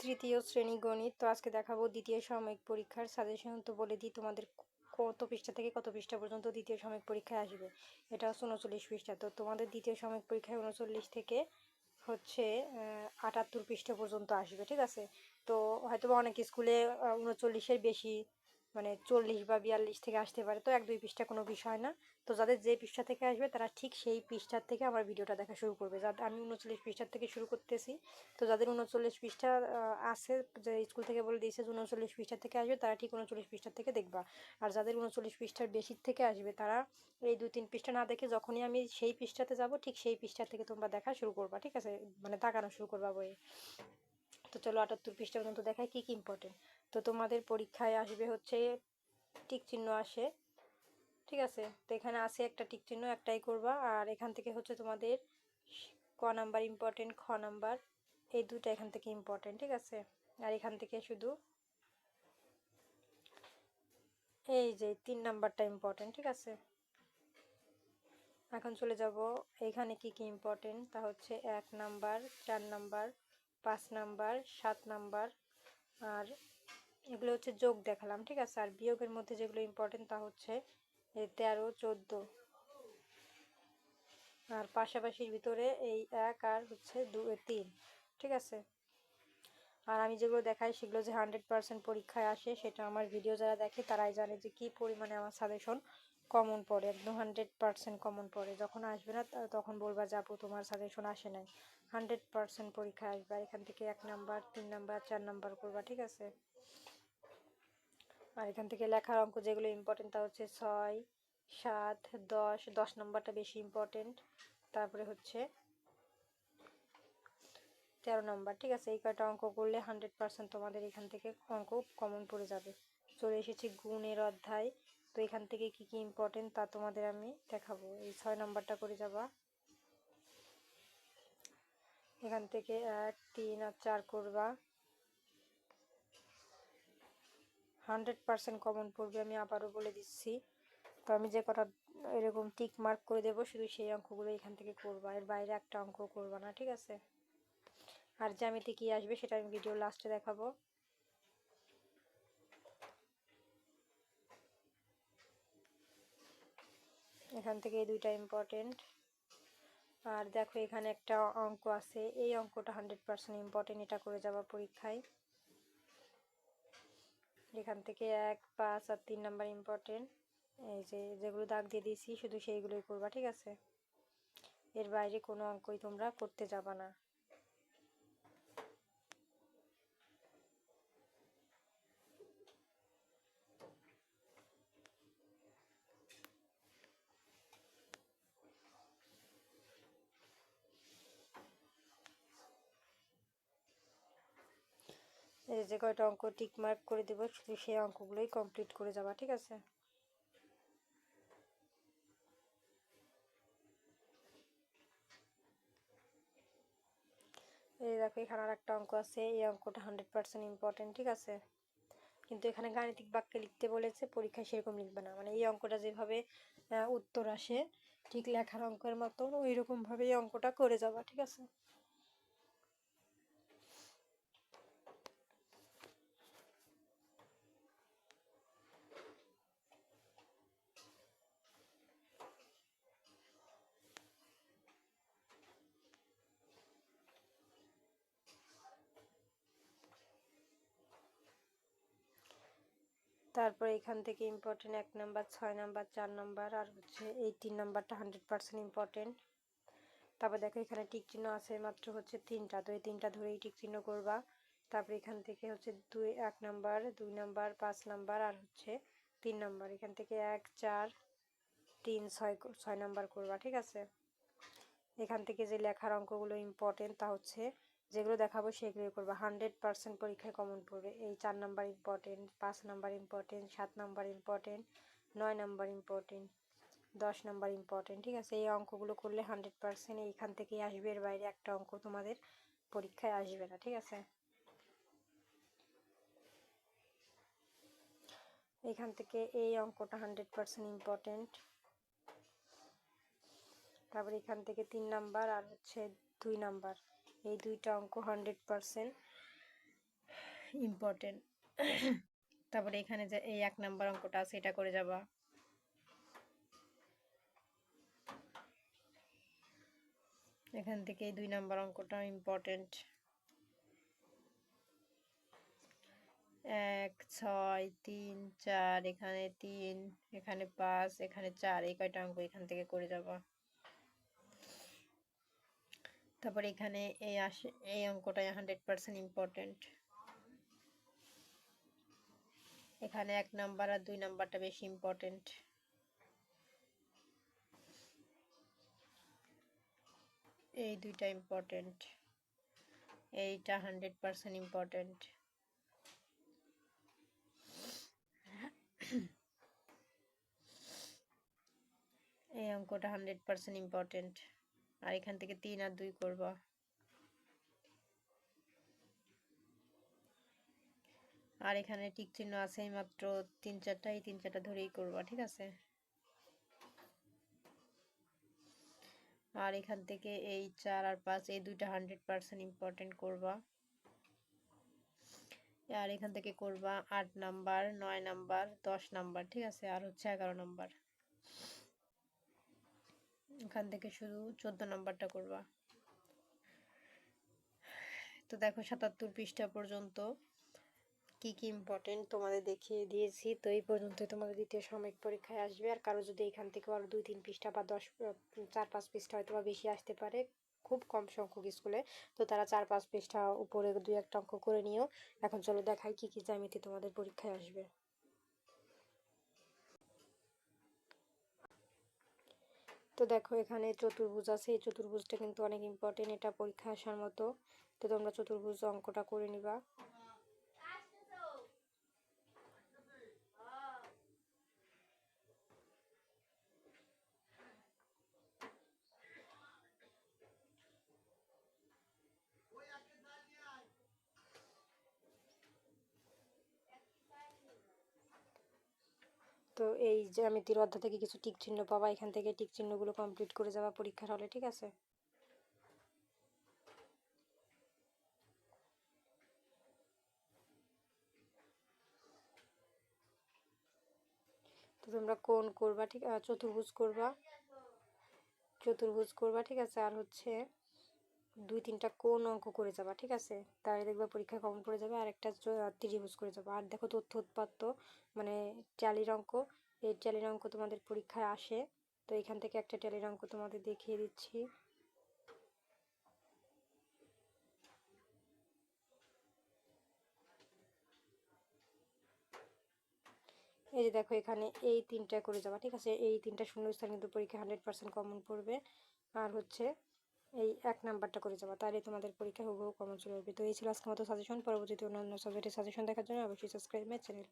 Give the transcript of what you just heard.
তৃতীয় শ্রেণী গণিত। তো আজকে দেখাবো দ্বিতীয় সাময়িক পরীক্ষার সাজেশন। তো বলে দিই তোমাদের কত পৃষ্ঠা থেকে কত পৃষ্ঠা পর্যন্ত দ্বিতীয় সাময়িক পরীক্ষায় আসবে। এটা হচ্ছে 39 পৃষ্ঠা। তো তোমাদের দ্বিতীয় সাময়িক পরীক্ষায় 39 থেকে হচ্ছে 78 পৃষ্ঠা পর্যন্ত আসবে, ঠিক আছে। তো হয়তো অনেক স্কুলে 39-এর বেশি, মানে 40 বা 42 থেকে আসতে পারে। তো 1-2 পৃষ্ঠা কোনো বিষয় না। তো যাদের যে পৃষ্ঠা থেকে আসবে তারা ঠিক সেই পৃষ্ঠার থেকে আমার ভিডিওটা দেখা শুরু করবে। যাদের আমি 39 পৃষ্ঠার থেকে শুরু করতেছি। তো যাদের 39 পৃষ্ঠা আছে, যে স্কুল থেকে বলে দিয়েছে যে 39 পৃষ্ঠা থেকে আসবে, তারা ঠিক 39 পৃষ্ঠা থেকে দেখবা। আর যাদের 39 পৃষ্ঠার বেশি থেকে আসবে তারা এই 2-3 পৃষ্ঠা না দেখে যখনই আমি সেই পৃষ্ঠাতে যাব ঠিক সেই পৃষ্ঠা থেকে তোমরা দেখা শুরু করবা, ঠিক আছে, মানে তাকানো শুরু করবা বইয়ে। তো চলো 78 পৃষ্ঠা পর্যন্ত দেখাই কি কি ইম্পর্টেন্ট। তো তোমাদের পরীক্ষায় আসবে হচ্ছে টিক চিহ্ন আসে, ঠিক আছে। তো এখানে আছে একটা টিক চিহ্ন, একটাই করবা। আর এখান থেকে হচ্ছে তোমাদের ক নাম্বার ইম্পর্টেন্ট, খ নাম্বার, এই দুটো এখান থেকে ইম্পর্টেন্ট, ঠিক আছে। আর এখান থেকে শুধু এই যে 3 নাম্বারটা ইম্পর্টেন্ট, ঠিক আছে। এখন চলে যাব এখানে কি কি ইম্পর্টেন্ট। তা হচ্ছে 1 নাম্বার, 4 নাম্বার, 5 নাম্বার, 7 নাম্বার। আর এগুলো হচ্ছে যোগ দেখালাম, ঠিক আছে। আর বিয়োগের মধ্যে যেগুলো ইম্পর্টেন্ট তা হচ্ছে 13, 14। আর পাশাপাশির ভিতরে এই 1 আর হচ্ছে 2, 3, ঠিক আছে। আর আমি যেগুলো দেখাই সেগুলো যে 100% পরীক্ষায় আসে, সেটা আমার ভিডিও যারা দেখে তারাই জানে যে কি পরিমাণে আমার সাজেশন কমন পড়ে। একদম 100% কমন পড়ে। যখন আসবে না তখন বলবা যে আপু তোমার সাজেশন আসে নাই। 100% পরীক্ষায় আসবে। এখান থেকে 1 নাম্বার, 3 নাম্বার, 4 নাম্বার করবা, ঠিক আছে। আর এখান থেকে লেখার অঙ্ক যেগুলো ইম্পর্টেন্ট তা হচ্ছে 6, 7, 10। 10 নাম্বারটা বেশি ইম্পর্টেন্ট। তারপরে হচ্ছে 13 নাম্বার, ঠিক আছে। এই কয়টা অঙ্ক করলে 100% তোমাদের এখান থেকে অঙ্ক কমন পড়ে যাবে। চলে এসেছি গুণের অধ্যায়। তো এখান থেকে কি কি ইম্পর্টেন্ট তা তোমাদের আমি দেখাবো। এই 6 নাম্বারটা করে যাবা। এখান থেকে 1, 3 আর 4 করবা। 100% কমন পড়বে, আমি আবারও বলে দিচ্ছি। তো আমি যে কটা এরকম টিক মার্ক করে দেবো, শুধু সেই অঙ্কগুলো এখান থেকে করবা। এর বাইরে একটা অঙ্ক করবা না, ঠিক আছে। আর জ্যামিতি কি আসবে সেটা আমি ভিডিও লাস্টে দেখাবো। এখান থেকে এই দুইটা ইম্পর্টেন্ট। আর দেখো এখানে একটা অঙ্ক আছে, এই অঙ্কটা 100% ইম্পর্টেন্ট, এটা করে যাবা পরীক্ষায়। এখান থেকে 1, 5 আর 3 নাম্বার ইম্পর্টেন্ট। এই যে যেগুলো দাগ দিয়ে দিয়েছি শুধু সেইগুলোই করবা, ঠিক আছে। এর বাইরে কোনো অঙ্কই তোমরা করতে যাবা না। এই যে কয়টা অঙ্ক টিক মার্ক করে দেবো শুধু সেই অঙ্কগুলোই কমপ্লিট করে যাবা, ঠিক আছে। এই দেখো এখানে আর একটা অঙ্ক আছে, এই অঙ্কটা 100% ইম্পর্টেন্ট, ঠিক আছে। কিন্তু এখানে গাণিতিক বাক্যে লিখতে বলেছে, পরীক্ষায় সেরকম লিখবে না। মানে এই অঙ্কটা যেভাবে উত্তর আসে ঠিক লেখার অঙ্কের মতো ওই রকম ভাবে এই অঙ্কটা করে যাবা, ঠিক আছে। তারপর এখান থেকে ইম্পর্টেন্ট 1 নাম্বার, 6 নাম্বার, 4 নাম্বার আর হচ্ছে এই 3 নাম্বারটা 100% ইম্পর্টেন্ট। তারপর দেখো এখানে টিক চিহ্ন আছে মাত্র হচ্ছে 3টা, তো এই 3টা ধরেই টিক চিহ্ন করবা। তারপর এখান থেকে হচ্ছে 1 নাম্বার, 2 নাম্বার, 5 নাম্বার আর হচ্ছে 3 নাম্বার। এখান থেকে 1, 4, 3, 6 নাম্বার করবা, ঠিক আছে। এখান থেকে যে লেখার অঙ্কগুলো ইম্পর্টেন্ট তা হচ্ছে যেগুলো দেখাবো সেগুলো করবা। 100% পরীক্ষায় কমন পড়বে। এই 4 number important, 5 number important, 7 number important, 9 number important, 10 number important, ঠিক আছে। এই অঙ্কগুলো করলে 100% এইখান থেকেই আসবে। এর বাইরে একটা অঙ্ক তোমাদের পরীক্ষায় আসবে না, ঠিক আছে। এখান থেকে এই অঙ্কটা 100% ইম্পর্টেন্ট। তারপর এখান থেকে 3 নাম্বার আর হচ্ছে 2 নাম্বার, এই দুইটা অঙ্ক 100%। ইম্পর্টেন্ট। তারপরে এখানে যে এই 1 নাম্বার অঙ্কটা আছে এটা করে যাবা। এখান থেকে এই 2 নাম্বার অঙ্কটা ইম্পর্টেন্ট। 1 6 3 4 এখানে 3 এখানে 5 এখানে 4 এই কয়টা অঙ্ক এখান থেকে করে যাবা। তারপরে এখানে এই অঙ্কটা 100% ইম্পর্টেন্ট। এখানে 1 নাম্বার আর 2 নাম্বারটা বেশি ইম্পর্টেন্ট। এই দুইটা ইম্পর্টেন্ট। এইটা 100% ইম্পর্টেন্ট। এই অঙ্কটা 100% ইম্পর্টেন্ট। আর এখান থেকে 3 আর 2 করবা। আর এখানে টিক চিহ্ন আছে মাত্র 3-4টা, এই 3-4টা ধরেই করবা, ঠিক আছে। আর এখান থেকে এই 4 আর 5 এই দুইটা 100% ইম্পর্টেন্ট করবা। আর এখান থেকে করবা 8 নাম্বার 9 নাম্বার 10 নাম্বার, ঠিক আছে। আর হচ্ছে 11 নাম্বার। এখান থেকে শুধু 14 নাম্বারটা করবা। তো দেখো 77 পৃষ্ঠা পর্যন্ত কি কি ইম্পর্টেন্ট তোমাদের দেখিয়ে দিয়েছি। তো এই পর্যন্তই তোমাদের দ্বিতীয় সাময়িক পরীক্ষায় আসবে। আর কারো যদি এখান থেকে আরো 2-3 পৃষ্ঠা বা 4-5 পৃষ্ঠা হয়তো বা বেশি আসতে পারে, খুব কম সংখ্যক স্কুলে, তো তারা 4-5 পৃষ্ঠা উপরে 2-1টা অঙ্ক করে নিও। এখন চলো দেখাই কি কি জ্যামিতি তোমাদের পরীক্ষায় আসবে। তো দেখো এখানে চতুর্ভুজ আছে, এই চতুর্ভুজটা কিন্তু অনেক ইম্পর্টেন্ট, এটা পরীক্ষা আসার মতো। তো তোমরা চতুর্ভুজ অঙ্কটা করে নিবা। তো এই জ্যামিতির অধ্যায় থেকে কিছু টিক চিহ্ন পাবা, এখান থেকে টিক চিহ্নগুলো কমপ্লিট করে যাবা পরীক্ষার হলে, ঠিক আছে। তো তোমরা কোণ করবা, ঠিক আছে, চতুর্ভুজ করবা, ঠিক আছে। আর হচ্ছে 2-3টা কোণ অঙ্ক করে যাবা, ঠিক আছে। তাহলে দেখবা পরীক্ষায় কমন পড়ে যাবে। আর একটা ত্রিভুজ করে যাবা। আর দেখো তথ্য উৎপাদ্য মানে ট্যালির অঙ্ক, এই ট্যালির অঙ্ক তোমাদের পরীক্ষায় আসে। তো এখান থেকে একটা ট্যালির অঙ্ক তোমাদের দেখিয়ে দিচ্ছি। এই যে দেখো এখানে এই 3টা করে যাবা, ঠিক আছে। এই 3টা শূন্যস্থান কিন্তু পরীক্ষা 100% কমন পড়বে। আর হচ্ছে এই 1 নাম্বারটা করে যাবা, তাহলে তোমাদের পরীক্ষা হুবহু কমন চলে আসবে। তো এই ছিল আজকের মতো সাজেশন। পরবর্তীতে অন্যান্য সাবজেক্টের সাজেশন দেখার জন্য অবশ্যই সাবস্ক্রাইব মাই চ্যানেল।